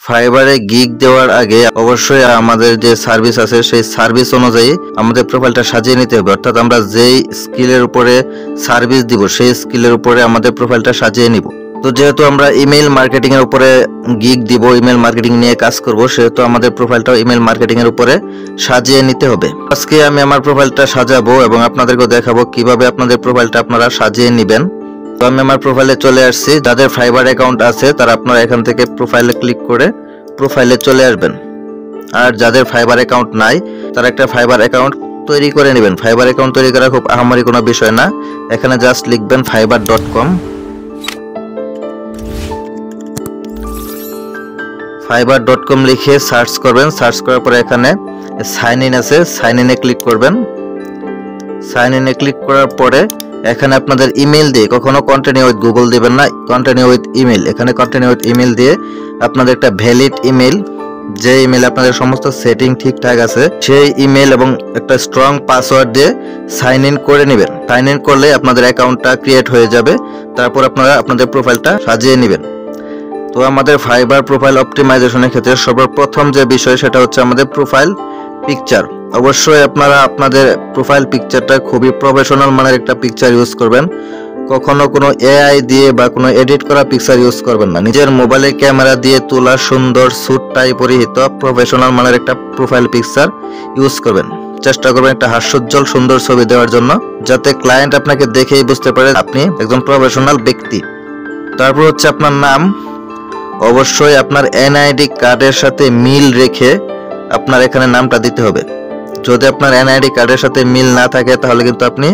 ফাইবারে গিগ দেওয়ার আগে অবশ্যই আমাদের যে সার্ভিস আছে সেই সার্ভিস অনুযায়ী আমাদের প্রোফাইলটা সাজিয়ে নিতে হবে। অর্থাৎ আমরা যেই স্কিলের উপরে সার্ভিস দিব সেই স্কিলের উপরে আমাদের প্রোফাইলটা সাজিয়ে নিব। তো যেহেতু আমরা ইমেল মার্কেটিং এর উপরে গিগ দিব, ইমেল মার্কেটিং নিয়ে কাজ করব, সেহেতু আমাদের প্রোফাইলটাও ইমেল মার্কেটিং এর উপরে সাজিয়ে নিতে হবে। আজকে আমি আমার প্রোফাইলটা সাজাবো এবং আপনাদেরকে দেখাবো কিভাবে আপনাদের প্রোফাইলটা আপনারা সাজিয়ে নেবেন। তো আমি আমার প্রোফাইলে চলে আসছি। যাদের ফাইবার অ্যাকাউন্ট আছে তারা আপনারা এখান থেকে প্রোফাইলে ক্লিক করে প্রোফাইলে চলে আসবেন। আর যাদের ফাইবার অ্যাকাউন্ট নাই তারা একটা ফাইবার অ্যাকাউন্ট তৈরি করে নেবেন। ফাইবার অ্যাকাউন্ট তৈরি করা খুব আহামরি কোনো বিষয় না। এখানে জাস্ট লিখবেন fiverr.com। fiverr.com লিখে সার্চ করবেন। সার্চ করার পরে এখানে সাইন ইন আছে, সাইন ইনে ক্লিক করবেন। সাইন ইনে ক্লিক করার পরে এখানে আপনাদের ইমেল দিয়ে, কখনো কন্টিনিউ উইথ গুগল দিবেন না, কন্টিনিউ উইথ ইমেল। এখানে কন্টিনিউ উইথ ইমেল দিয়ে আপনাদের একটা ভ্যালিড ইমেল, যে ইমেল আপনাদের সমস্ত সেটিং ঠিকঠাক আছে সেই ইমেল এবং একটা স্ট্রং পাসওয়ার্ড দিয়ে সাইন ইন করে নেবেন। সাইন ইন করলে আপনাদের অ্যাকাউন্টটা ক্রিয়েট হয়ে যাবে। তারপর আপনারা আপনাদের প্রোফাইলটা সাজিয়ে নেবেন। তো আমাদের ফাইবার প্রোফাইল অপটিমাইজেশনের ক্ষেত্রে সর্বপ্রথম যে বিষয় সেটা হচ্ছে আমাদের প্রোফাইল পিকচার। অবশ্যই আপনারা আপনাদের প্রোফাইল পিকচারটা খুবই প্রফেশনাল মানের একটা পিকচার ইউজ করবেন। কখনো কোনো এআই দিয়ে বা কোনো এডিট করা পিকচার ইউজ করবেন না। নিজের মোবাইলের ক্যামেরা দিয়ে তোলা সুন্দর স্যুট টাই পরিহিত প্রফেশনাল মানের একটা প্রোফাইল পিকচার ইউজ করবেন। চেষ্টা করবেন একটা হাস্যোজ্জ্বল সুন্দর ছবি দেওয়ার জন্য, যাতে ক্লায়েন্ট আপনাকে দেখেই বুঝতে পারে আপনি একজন প্রফেশনাল ব্যক্তি। তারপর হচ্ছে আপনার নাম। অবশ্যই আপনার এনআইডি কার্ডের সাথে মিল রেখে আপনার এখানে নামটা দিতে হবে। যদি আপনার এনআইডি কার্ডের সাথে মিল না থাকে তাহলে কিন্তু আপনি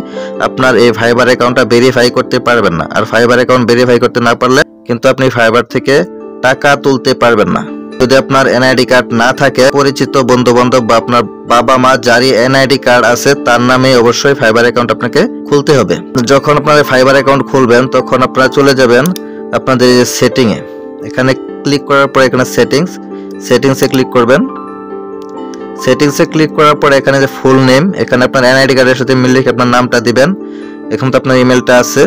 আপনার এই ফাইবার অ্যাকাউন্টটা ভেরিফাই করতে পারবেন না। আর ফাইবার অ্যাকাউন্ট ভেরিফাই করতে না পারলে কিন্তু আপনি ফাইবার থেকে টাকা তুলতে পারবেন না। যদি আপনার এনআইডি কার্ড না থাকে, পরিচিত বন্ধু বান্ধব বা আপনার বাবা মা যারই এনআইডি কার্ড আছে তার নামে অবশ্যই ফাইবার অ্যাকাউন্ট আপনাকে খুলতে হবে। যখন আপনাদের ফাইবার অ্যাকাউন্ট খুলবেন তখন আপনারা চলে যাবেন আপনাদের এই সেটিং এ। এখানে ক্লিক করার পর এখানে সেটিংসে ক্লিক করবেন। সেটিংসে ক্লিক করার পর এখানে যে ফুল নেম, এখানে আপনার এনআইডি কার্ডের সাথে মিল রেখে আপনার নামটা দিবেন। এখন তো আপনার ইমেলটা আছে।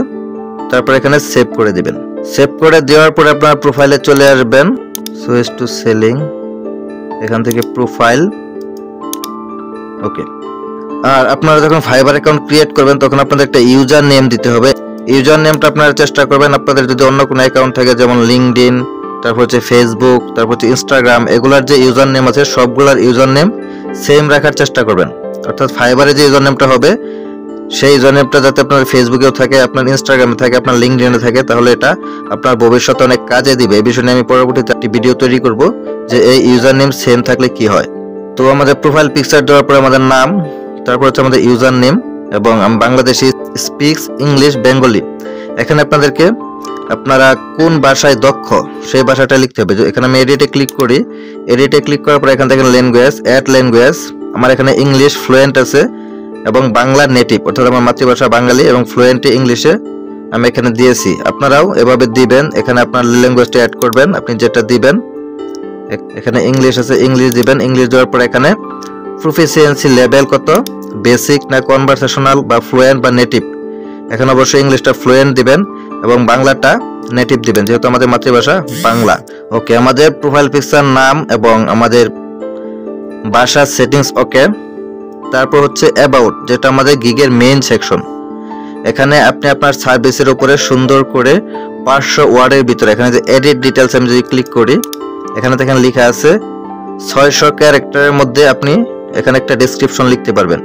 তারপর এখানে সেভ করে দিবেন। সেভ করে দেওয়ার পরে আপনার প্রোফাইলে চলে আসবেন। সুইচ টু সেলিং, এখান থেকে প্রোফাইল, ওকে। আর আপনারা যখন ফাইবার অ্যাকাউন্ট ক্রিয়েট করবেন তখন আপনাদের একটা ইউজার নেম দিতে হবে। ইউজার নেমটা আপনারা চেষ্টা করবেন আপনাদের যদি অন্য কোনো অ্যাকাউন্ট থাকে, যেমন লিঙ্কডইন, তারপর হচ্ছে ফেসবুক, তারপর হচ্ছে ইনস্টাগ্রাম, এগুলার যে ইউজার নেম আছে সবগুলার ইউজার নেম সেম রাখার চেষ্টা করবেন। অর্থাৎ ফাইবারে যে ইউজার নেমটা হবে সেই ইউজার নেমটা যাতে আপনার ফেসবুকেও থাকে, আপনার ইনস্টাগ্রামে থাকে, আপনার লিঙ্কডইনে থাকে, তাহলে এটা আপনার ভবিষ্যতে অনেক কাজে দিবে। এই বিষয়ে আমি পরবর্তীতে একটি ভিডিও তৈরি করব যে এই ইউজার নেম সেম থাকলে কি হয়। তো আমাদের প্রোফাইল পিকচার দেওয়ার পরে আমাদের নাম, তারপর হচ্ছে আমাদের ইউজার নেম, এবং আমি বাংলাদেশি, স্পিক্স ইংলিশ বেঙ্গলি। এখানে আপনাদেরকে আপনারা কোন ভাষায় দক্ষ সেই ভাষাটা লিখতে হবে। এখানে আমি এডিটে ক্লিক করি। এডিটে ক্লিক করার পর এখান থেকে ল্যাঙ্গুয়েজ, অ্যাড ল্যাঙ্গুয়েজ, আমার এখানে ইংলিশ ফ্লুয়েন্ট আছে এবং বাংলা নেটিভ, অর্থাৎ আমার মাতৃভাষা বাঙালি এবং ফ্লুয়েন্টে ইংলিশে আমি এখানে দিয়েছি। আপনারাও এভাবে দিবেন। এখানে আপনার ল্যাঙ্গুয়েজটা অ্যাড করবেন, আপনি যেটা দিবেন। এখানে ইংলিশ আছে, ইংলিশ দিবেন। ইংলিশ দেওয়ার পর এখানে প্রফিসিয়েন্সি লেভেল কত, বেসিক না কনভারসেশনাল বা ফ্লুয়েন্ট বা নেটিভ। এখানে অবশ্যই ইংলিশটা ফ্লুয়েন্ট দিবেন এবং বাংলাটা নেটিভ দিবেন, যেহেতু আমাদের মাতৃভাষা বাংলা। ওকে, আমাদের প্রোফাইল পিকচার, নাম এবং আমাদের ভাষা সেটিংস ওকে। তারপর হচ্ছে অ্যাবাউট, যেটা আমাদের গিগের মেইন সেকশন। এখানে আপনি আপনার সার্ভিসের উপরে সুন্দর করে 500 ওয়ার্ডের ভিতরে, এখানে যে এডিট ডিটেলস আমি যদি ক্লিক করি, এখানে দেখেন লেখা আছে 600 ক্যারেক্টারের মধ্যে আপনি এখানে একটা ডেসক্রিপশন লিখতে পারবেন।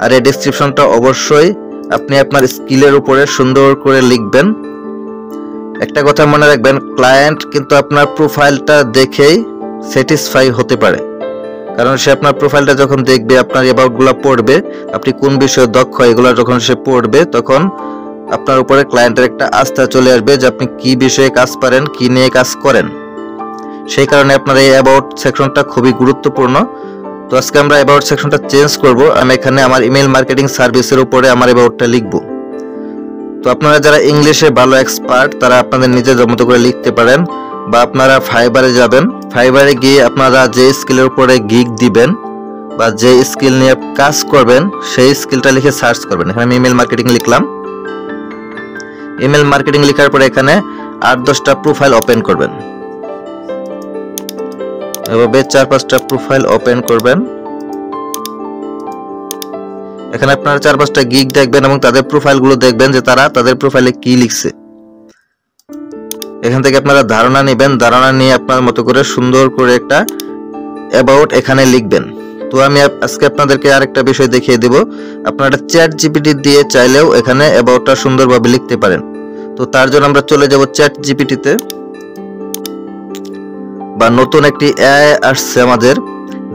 আর এই ডেসক্রিপশনটা অবশ্যই আপনি আপনার স্কিলের উপরে সুন্দর করে লিখবেন। একটা কথা মনে রাখবেন, ক্লায়েন্ট কিন্তু আপনার প্রোফাইলটা দেখেই স্যাটিসফাই হতে পারে, কারণ সে আপনার প্রোফাইলটা যখন দেখবে, আপনার অ্যাবাউটগুলো পড়বে, আপনি কোন বিষয়ে দক্ষ এগুলো যখন সে পড়বে, তখন আপনার উপরে ক্লায়েন্টের একটা আস্থা চলে আসবে যে আপনি কি বিষয়ে কাজ পারেন, কি নিয়ে কাজ করেন। সেই কারণে আপনার এই অ্যাবাউট সেকশনটা খুবই গুরুত্বপূর্ণ। তো আজকে আমরা অ্যাবাউট সেকশনটা চেঞ্জ করব। আমি এখানে আমার ইমেল মার্কেটিং সার্ভিসের উপরে আমার অ্যাবাউটটা লিখব। তো আপনারা যারা ইংলিশে ভালো এক্সপার্ট তারা আপনাদের নিজের মতো করে লিখতে পারেন, বা আপনারা ফাইবারে যাবেন। ফাইবারে গিয়ে আপনারা যে স্কিলের উপরে গিগ দিবেন বা যে স্কিল নিয়ে কাজ করবেন সেই স্কিলটা লিখে সার্চ করবেন। এখানে আমি ইমেল মার্কেটিং লিখলাম। ইমেল মার্কেটিং লেখার পরে এখানে 8-10টা প্রোফাইল ওপেন করবেন। এভাবে 4-5টা প্রোফাইল ওপেন করবেন। এখানে আপনারা 4-5টা গিগ দেখবেন এবং তাদের প্রোফাইলগুলো দেখবেন যে তারা তাদের প্রোফাইলে কি লিখছে। এখান থেকে আপনারা ধারণা নেবেন, ধারণা নিয়ে আপনার মতো করে সুন্দর করে একটা অ্যাবাউট এখানে লিখবেন। তো আমি আজকে আপনাদেরকে আরেকটা বিষয় দেখিয়ে দেব, আপনারা চ্যাট জিপিটি দিয়ে চাইলেও এখানে অ্যাবাউটটা সুন্দরভাবে লিখতে পারেন। তো তার জন্য আমরা চলে যাব চ্যাট জিপিটিতে, বা নতুন একটি এআই আসছে আমাদের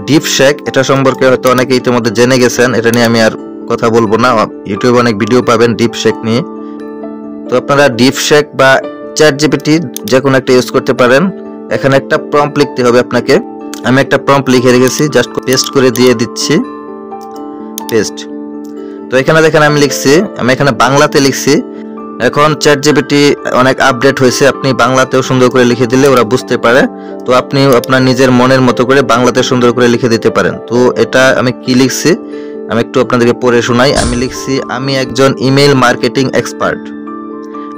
ডিপশেক, এটা সম্পর্কে হয়তো অনেকে ইতিমধ্যে জেনে গেছেন, এটা নিয়ে আমি আর কথা বলবো না, ইউটিউবে অনেক ভিডিও পাবেন ডিপশেক নিয়ে। তো আপনারা ডিপশেক বা চ্যাট জিপিটি যে কোনো একটা ইউজ করতে পারেন। এখানে একটা প্রম্পট লিখতে হবে আপনাকে, আমি একটা প্রম্পট লিখে রেখেছি, জাস্ট পেস্ট করে দিয়ে দিচ্ছি, পেস্ট। তো এখানে দেখেন আমি লিখছি, আমি এখানে বাংলাতে লিখছি। এখন চ্যাট জিপিটি অনেক আপডেট হয়েছে, আপনি বাংলাতেও সুন্দর করে লিখে দিলে ওরা বুঝতে পারে। তো আপনি আপনার নিজের মনের মতো করে বাংলাতে সুন্দর করে লিখে দিতে পারেন। তো এটা আমি কি লিখছি আমি একটু আপনাদেরকে পড়ে শোনাই। আমি লিখছি, আমি একজন ইমেল মার্কেটিং এক্সপার্ট।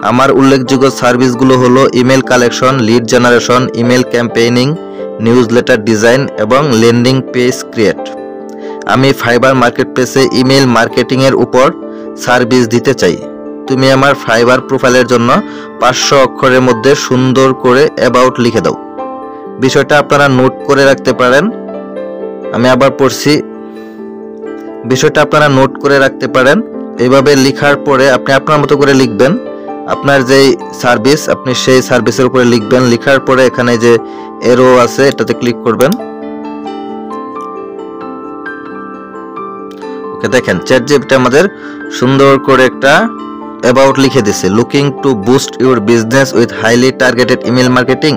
আমার উল্লেখযোগ্য সার্ভিসগুলো হলো email collection, lead generation, email campaigning, news letter design এবং ল্যান্ডিং পেজ ক্রিয়েট। আমি ফাইবার মার্কেটপ্লেসে ইমেল মার্কেটিং এর উপর সার্ভিস দিতে চাই। তুমি আমার ফাইবার প্রোফাইলের জন্য 500 অক্ষরের মধ্যে সুন্দর করে অ্যাবাউট লিখে দাও। বিষয়টা আপনারা নোট করে রাখতে পারেন। আমি আবার পড়ছি, বিষয়টা আপনারা নোট করে রাখতে পারেন। এইভাবে লেখার পরে আপনি আপনার মতো করে লিখবেন, আপনার যেই সার্ভিস আপনি সেই সার্ভিসের উপরে লিখবেন। লেখার পরে এখানে যে এরো আছে এটাতে ক্লিক করবেন। ওকে, দেখেন চ্যাট জিপিটি আমাদের সুন্দর করে একটা অ্যাবাউট লিখে দিছে, looking to boost your business with highly targeted email marketing.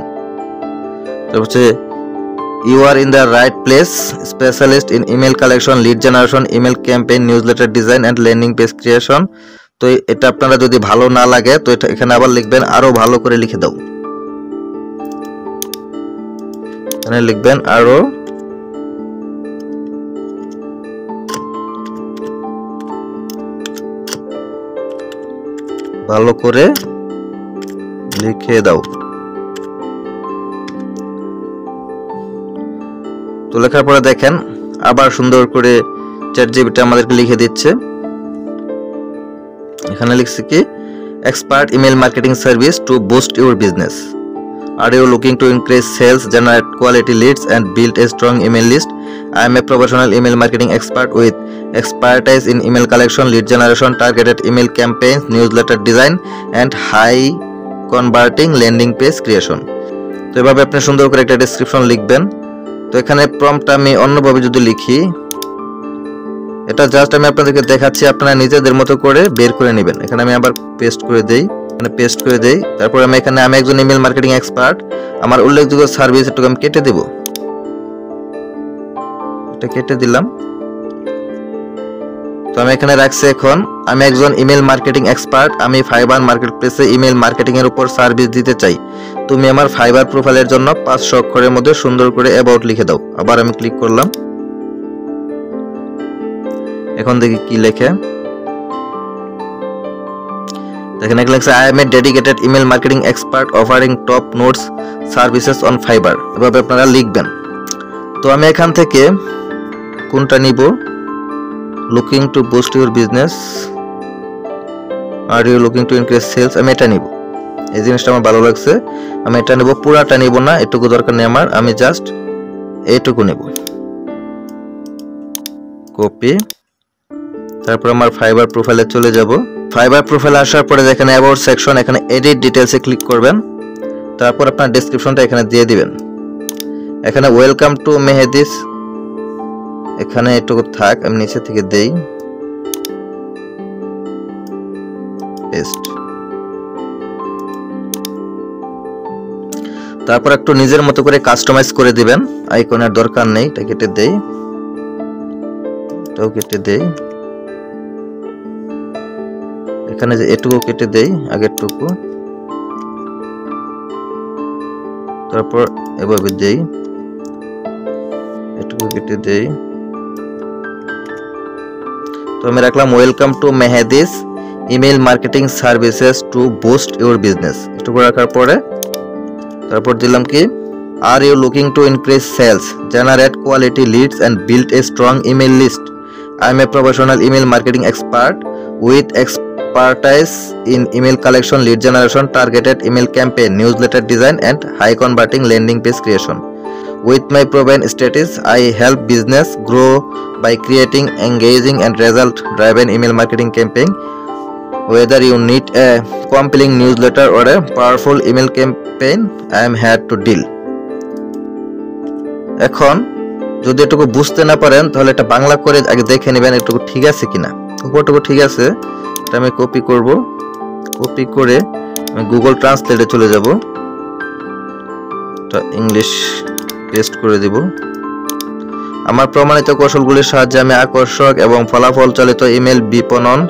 তারপর হচ্ছে you are in the right place, specialist in email collection, lead generation, email campaign, newsletter design and landing page creation. তো এটা আপনারা যদি ভালো না লাগে তো এটা এখানে আবার লিখবেন, আরো ভালো করে লিখে দাও। এখানে লিখবেন আরো ভালো করে লিখে দাও। তো লেখার পরে দেখেন আবার সুন্দর করে চ্যাট জিপিটি আমাদেরকে লিখে দিচ্ছে। এখানে লিখছে কি, expert email marketing service to boost your business. Are you looking to increase sales, generate quality leads and build a strong email list? I am a professional email marketing expert with expertise in email collection, lead generation, targeted email campaigns, newsletter design and high converting landing page creation. তো এভাবে আপনি সুন্দর করে একটা description লিখবেন। তো এখানে prompt আমি অন্যভাবে যদি লিখি, এটা জাস্ট আমি আপনাদেরকে দেখাচ্ছি, আপনারা নিজেদের মতো করে বের করে নেবেন। এখানে আমি আবার পেস্ট করে দেই, পেস্ট করে দেই। তারপর আমি এখানে আমি একজন ইমেল মার্কেটিং এক্সপার্ট, আমার উল্লেখযোগ্য সার্ভিস একটু আমি কেটে দেব, এটা কেটে দিলাম। তো আমি এখানে রাখছি, এখন আমি একজন ইমেল মার্কেটিং এক্সপার্ট, আমি ফাইবার মার্কেটপ্লেসে ইমেল মার্কেটিং এর উপর সার্ভিস দিতে চাই। তুমি আমার ফাইবার প্রোফাইলের জন্য 500 অক্ষরের মধ্যে সুন্দর করে অ্যাবাউট লিখে দাও। আবার আমি ক্লিক করলাম, এখন দেখি কি লেখে। দেখেন এখানে লেখছে, I am a dedicated email marketing expert offering top notes services on Fiverr. এভাবে আপনারা লিখবেন। তো আমি এখান থেকে কোনটা নিব, looking to boost your business, are you looking to increase sales, আমি এটা নিব। এই জিনিসটা আমার ভালো লাগছে, আমি এটা নেব। পুরাটা নিব না, এটুকু দরকার নেই আমার, আমি জাস্ট এইটুকু নেব। কপি, তারপর আমার ফাইবার প্রোফাইলে চলে যাব। ফাইবার প্রোফাইলে আসার পরে দেখেন অ্যাবাউট সেকশন, এখানে এডিট ডিটেইলসে ক্লিক করবেন। তারপর আপনার ডেসক্রিপশনটা এখানে দিয়ে দিবেন। এখানে ওয়েলকাম টু মেহেদিস, এখানে এটুকু থাক, আমি নিচে থেকে দেই, পেস্ট। তারপর একটু নিজের মতো করে কাস্টমাইজ করে দিবেন, আইকনের দরকার নেই, এটা কেটে দেই, এটাও কেটে দেই, এখানে যে এটুকু কেটে দেই, আগেরটুকু, তারপর এভাবে দেই, এটুকু কেটে দেই। তো আমি রাখলাম welcome to Mehedi's email marketing services to boost your business. এটুকু রাখার পরে তারপর দিলাম কি Are you looking to increase sales, generate quality leads and build a strong email list? I am a professional email marketing expert with expertise in email collection, lead generation, targeted email campaign, newsletter design and high converting landing page creation. With my proven strategies, I help business grow by creating engaging and result-driven email marketing campaign. Whether you need a compelling newsletter or a powerful email campaign, I am here to deal. এখন যদি এটুকু বুঝতে না পারেন তাহলে এটা বাংলা করে আগে দেখে নেবেন এটুকু ঠিক আছে কিনা। উপরটুকু ঠিক আছে, এটা আমি কপি করব। কপি করে আমি গুগল ট্রান্সলেটে চলে যাব, এটা ইংলিশ পেস্ট করে দিব। আমার প্রমাণিত কৌশলগুলির সাহায্যে আমি আকর্ষক এবং ফলাফল চালিত ইমেল বিপণন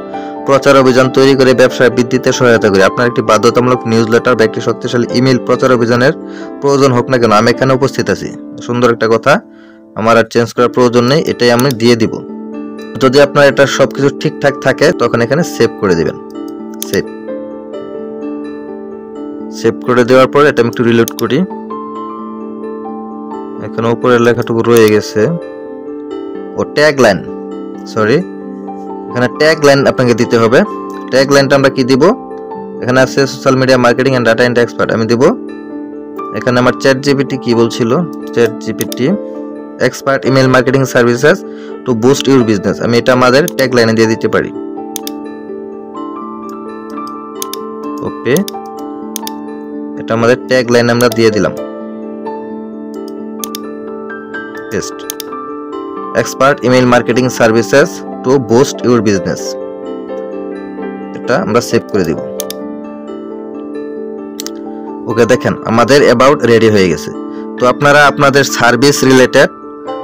প্রচার অভিযান তৈরি করে ব্যবসায় বৃদ্ধিতে সহায়তা করি। আপনার একটি বাধ্যতামূলক নিউজলেটার বা একটি শক্তিশালী ইমেল প্রচার অভিযানের প্রয়োজন হোক না কেন, আমি এখানে উপস্থিত আছি। সুন্দর একটা কথা, আমার আর চেঞ্জ করার প্রয়োজন নেই, এটাই আমি দিয়ে দিব। যদি আপনার এটা সবকিছু ঠিকঠাক থাকে তখন এখানে সেভ করে দিবেন। সেভ করে দেওয়ার পর এটা আমি একটু রিলোড করি। এখানে উপরের লেখাটুকু রয়ে গেছে, ও ট্যাগ লাইন, সরি, এখানে ট্যাগ লাইন আপনাকে দিতে হবে। ট্যাগ লাইনটা আমরা কি দিব, এখানে আছে social media marketing and data and expert, আমি দিব। এখানে আমার চ্যাট জিপিটি কি বলছিল, chat GPT expert email marketing services to boost your business, আমি এটা আমাদের ট্যাগ লাইনে দিয়ে দিতে পারি। ওকে, এটা আমাদের ট্যাগ লাইন আমরা দিয়ে দিলাম। Paste, expert email marketing services to boost your business, এটা আমরা সেভ করে দিব। ওকে, দেখেন আমাদের অ্যাবাউট রেডি হয়ে গেছে। তো আপনারা আপনাদের সার্ভিস রিলেটেড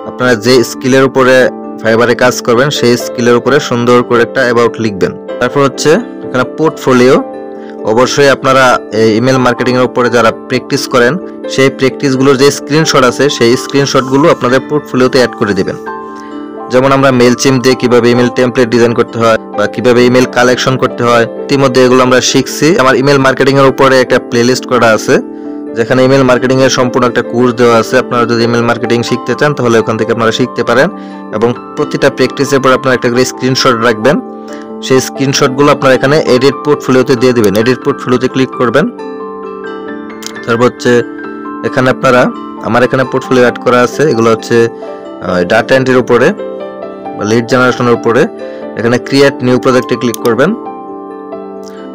আপনারা যে স্কিলের উপরে ফাইবারে কাজ করবেন সেই স্কিলের উপরে সুন্দর করে একটা অ্যাবাউট লিখবেন। তারপর হচ্ছে এখানে পোর্টফোলিও, অবশ্যই আপনারা ইমেল মার্কেটিং এর উপরে যারা প্র্যাকটিস করেন সেই প্র্যাকটিসগুলোর যে স্ক্রিনশট আছে সেই স্ক্রিনশটগুলো আপনাদের পোর্টফোলিওতে অ্যাড করে দিবেন। যেমন আমরা মেইলচিম্প দিয়ে কিভাবে ইমেল টেমপ্লেট ডিজাইন করতে হয় বা কিভাবে ইমেল কালেকশন করতে হয়, ইতিমধ্যে এগুলো আমরা শিখছি। আমার ইমেল মার্কেটিং এর উপরে একটা প্লেলিস্ট করা আছে যেখানে ইমেল মার্কেটিং এর সম্পূর্ণ একটা কোর্স দেওয়া আছে। আপনারা যদি ইমেল মার্কেটিং শিখতে চান তাহলে ওখান থেকে আপনারা শিখতে পারেন এবং প্রতিটা প্র্যাকটিসের পর আপনারা একটা করে স্ক্রিনশট রাখবেন। সেই স্ক্রিনশটগুলো আপনারা এখানে এডিট পোর্টফোলিওতে দিয়ে দিবেন। এডিট পোর্টফোলিওতে ক্লিক করবেন। তারপর হচ্ছে এখানে আপনারা, আমার এখানে পোর্টফোলিও অ্যাড করা আছে, এগুলো হচ্ছে ডাটা এন্ট্রির উপরে বা লিড জেনারেশনের উপরে। এখানে ক্রিয়েট নিউ প্রজেক্টে ক্লিক করবেন।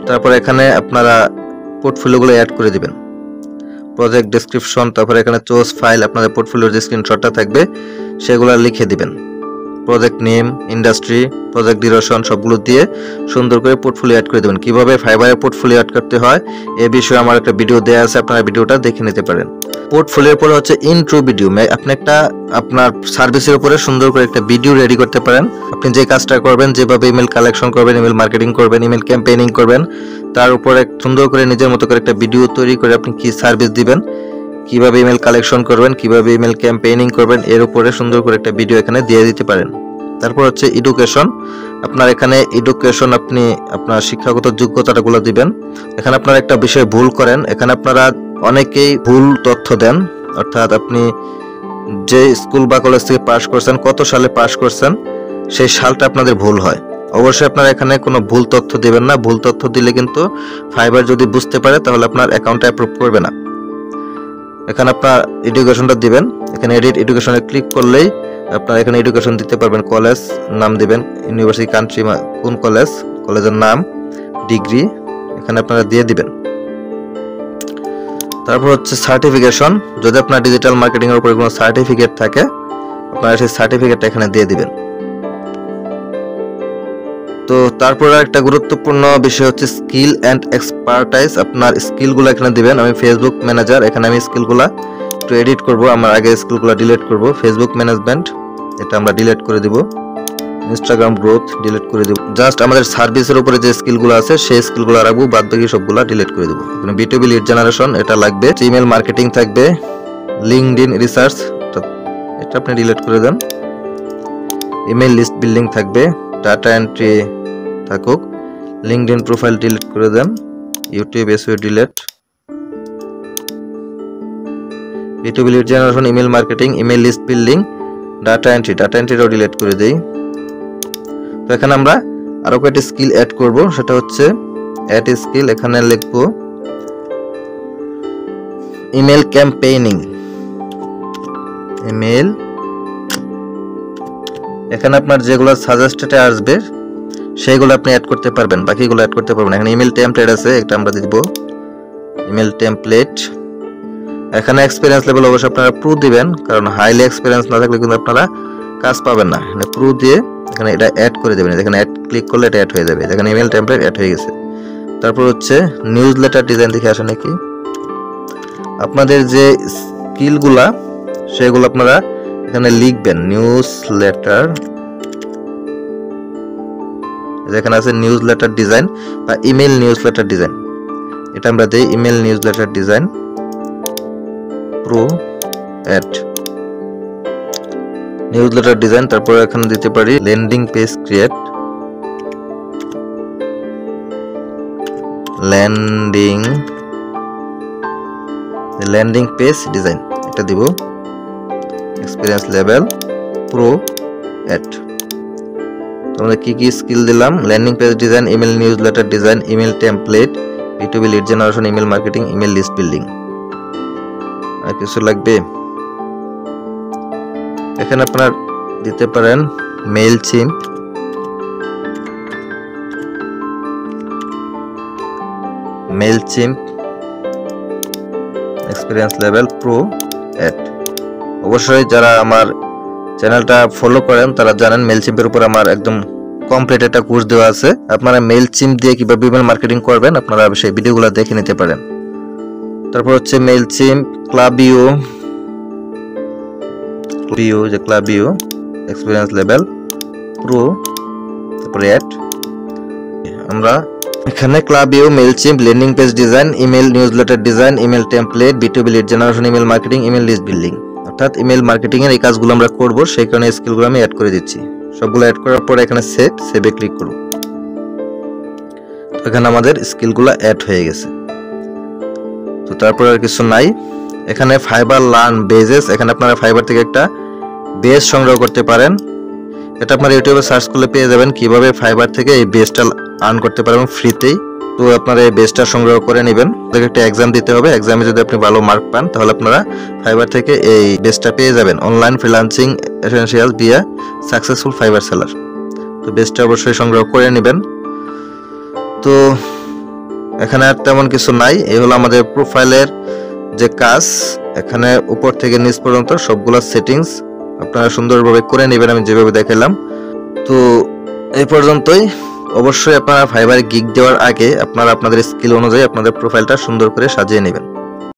তারপর এখানে আপনারা পোর্টফোলিওগুলো অ্যাড করে দিবেন, প্রজেক্ট ডেসক্রিপশন, তারপর এখানে চুজ ফাইল, আপনাদের পোর্টফোলিওর যে স্ক্রিনশটটা থাকবে সেগুলো লিখে দিবেন। Project name, industry, project duration সবগুলো দিয়ে সুন্দর করে পোর্টফোলিও অ্যাড করে দেবেন। কিভাবে ফাইবারে পোর্টফোলিও অ্যাড করতে হয় এই বিষয়ে আমার একটা ভিডিও দেওয়া আছে, আপনারা ভিডিওটা দেখে নিতে পারেন। পোর্টফোলিওর পরে হচ্ছে ইন্ট্রো ভিডিও, আপনি একটা আপনার সার্ভিসের উপরে সুন্দর করে একটা ভিডিও রেডি করতে পারেন। আপনি যে কাজটা করবেন, যেভাবে ইমেল কালেকশন করবেন, ইমেল মার্কেটিং করবেন, ইমেল ক্যাম্পেইনিং করবেন, তার উপরে সুন্দর করে নিজের মতো করে একটা ভিডিও তৈরি করে আপনি কি সার্ভিস দিবেন, কিভাবে ইমেল কালেকশন করবেন, কিভাবে ইমেল ক্যাম্পেইনিং করবেন, এর উপরে সুন্দর করে একটা ভিডিও এখানে দিয়ে দিতে পারেন। তারপর হচ্ছে এডুকেশন, আপনার এখানে এডুকেশন আপনি আপনার শিক্ষাগত যোগ্যতাগুলো দিবেন। এখানে আপনারা একটা বিষয় ভুল করেন, এখানে আপনারা অনেকেই ভুল তথ্য দেন, অর্থাৎ আপনি যে স্কুল বা কলেজ থেকে পাস করছেন, কত সালে পাস করছেন সেই সালটা আপনাদের ভুল হয়। অবশ্যই আপনারা এখানে কোনো ভুল তথ্য দিবেন না। ভুল তথ্য দিলে কিন্তু ফাইবার যদি বুঝতে পারে তাহলে আপনার অ্যাকাউন্টে অ্যাপ্রুভ করবে না। এখানে আপনার এডুকেশনটা দিবেন। এখানে এডিট এডুকেশনে ক্লিক করলেই আপনারা এখানে এডুকেশন দিতে পারবেন। কলেজ নাম দিবেন, ইউনিভার্সিটি, কান্ট্রি, কোন কলেজ, কলেজের নাম, ডিগ্রি এখানে আপনারা দিয়ে দিবেন। তারপর হচ্ছে সার্টিফিকেশন, যদি আপনার ডিজিটাল মার্কেটিং এর উপরে কোনো সার্টিফিকেট থাকে আপনারা সেই সার্টিফিকেটটা এখানে দিয়ে দিবেন। তো তারপর একটা গুরুত্বপূর্ণ বিষয় হচ্ছে স্কিল এন্ড এক্সপার্টাইজ, আপনার স্কিলগুলো এখানে দিবেন। আমি ফেসবুক ম্যানেজার, এখানে আমি স্কিলগুলো একটু এডিট করব, আমার আগে স্কিলগুলো ডিলিট করব। ফেসবুক ম্যানেজমেন্ট এটা আমরা ডিলিট করে দিব। ইনস্টাগ্রাম গ্রোথ ডিলিট করে দিব। জাস্ট আমাদের সার্ভিসের উপরে যে স্কিলগুলো আছে সেই স্কিলগুলো রাখবো, বাদ বাকি সবগুলো ডিলিট করে দেবো। এখানে বিটুবি লিড জেনারেশন এটা লাগবে, ইমেল মার্কেটিং থাকবে, লিঙ্কডইন রিসার্চ এটা আপনি ডিলিট করে দেন, ইমেল লিস্ট বিল্ডিং থাকবে, ডাটা এন্ট্রি থাকুক, লিঙ্কডইন প্রোফাইল ডিলিট করে দেন, YouTube SEO delete, B2B lead generation, email marketing, email list building, data এন্ট্রিটাও ডিলিট করে দেই। তো এখানে আমরা আরো কয়েকটি স্কিল অ্যাড করব, সেটা হচ্ছে অ্যাড স্কিল। এখানে লিখব ইমেল ক্যাম্পেইনিং, ইমেল। এখানে আপনার যেগুলো সাজেস্টেডে আসবে সেইগুলো আপনি অ্যাড করতে পারবেন, বাকিগুলো অ্যাড করতে পারবেন। এখানে ইমেল টেমপ্লেট আছে, এটা আমরা দিব ইমেল টেমপ্লেট। এখানে এক্সপিরিয়েন্স লেভেল অবশ্যই আপনারা প্রো দিবেন, কারণ হাইলি এক্সপিরিয়েন্স না থাকলে কিন্তু আপনারা কাজ পাবেন না। এখানে প্রো দিয়ে এখানে এটা অ্যাড করে দেবেন, এখানে অ্যাড ক্লিক করলে এটা অ্যাড হয়ে যাবে। এখানে ইমেল টেমপ্লেট অ্যাড হয়ে গেছে। তারপর হচ্ছে নিউজ লেটার ডিজাইন দেখে আসে নাকি, আপনাদের যে স্কিলগুলা সেগুলো আপনারা এখানে লিখবেন। নিউজ লেটার, যেখানে আছে নিউজ লেটার ডিজাইন বা ইমেল নিউজ লেটার ডিজাইন, এটা আমরা দেই email newsletter design pro add newsletter design. তারপর এখানে দিতে পারি landing page create, landing page design, এটা দিব এক্সপিরিয়েন্স লেভেল প্রো অ্যাড। তোমরা কি কি স্কিল দিলাম, landing page design, email newsletter design, email template, B2B lead generation, email marketing, email list building. আর কিছু লাগবে, এখানে আপনারা দিতে পারেন Mailchimp, experience level pro add. অবশ্যই যারা আমার চ্যানেলটা ফলো করেন তারা জানেন মেইলচিম্পের উপর আমার একদম কমপ্লিট একটা কোর্স দেওয়া আছে। আপনারা মেইলচিম্প দিয়ে কিভাবে ইমেল মার্কেটিং করবেন আপনারা সেই ভিডিওগুলো দেখে নিতে পারেন। তারপর হচ্ছে Mailchimp, Klaviyo, experience level pro, তারপর অ্যাড। আমরা এখানে Klaviyo, Mailchimp, landing page design, email newsletter design, email template, B2B lead generation, email marketing, email list building, অর্থাৎ ইমেল মার্কেটিং এর এই কাজগুলো আমরা করব, সেই কারণে স্কিলগুলো আমি অ্যাড করে দিচ্ছি। সবগুলো অ্যাড করার পর এখানে সেভে ক্লিক করব। এখানে আমাদের স্কিলগুলো অ্যাড হয়ে গেছে। তো তারপর আর কিছু নাই। এখানে ফাইবার লার্ন বেজেস, এখানে আপনারা ফাইবার থেকে একটা বেস সংগ্রহ করতে পারেন। এটা আপনারা ইউটিউবে সার্চ করলে পেয়ে যাবেন কিভাবে ফাইবার থেকে এই বেসটা আর্ন করতে পারবেন ফ্রিতেই। তো আপনারা এই বেসটা সংগ্রহ করে নেবেন। একটা এক্সাম দিতে হবে, এক্সামে যদি আপনি ভালো মার্ক পান তাহলে আপনারা ফাইবার থেকে এই বেসটা পেয়ে যাবেন। Online freelancing essentials via successful Fiverr seller. তো বেসটা অবশ্যই সংগ্রহ করে নেবেন। তো এখানে আর তেমন কিছু নাই। এই হলো আমাদের প্রোফাইলের যে কাজ, এখানে উপর থেকে নিচ পর্যন্ত সবগুলো সেটিংস আপনারা সুন্দরভাবে করে নেবেন আমি যেভাবে দেখালাম। তো এই পর্যন্তই। অবশ্যই আপনারা ফাইবারে গিগ দেওয়ার আগে আপনারা আপনাদের স্কিল অনুযায়ী আপনাদের প্রোফাইলটা সুন্দর করে সাজিয়ে নেবেন।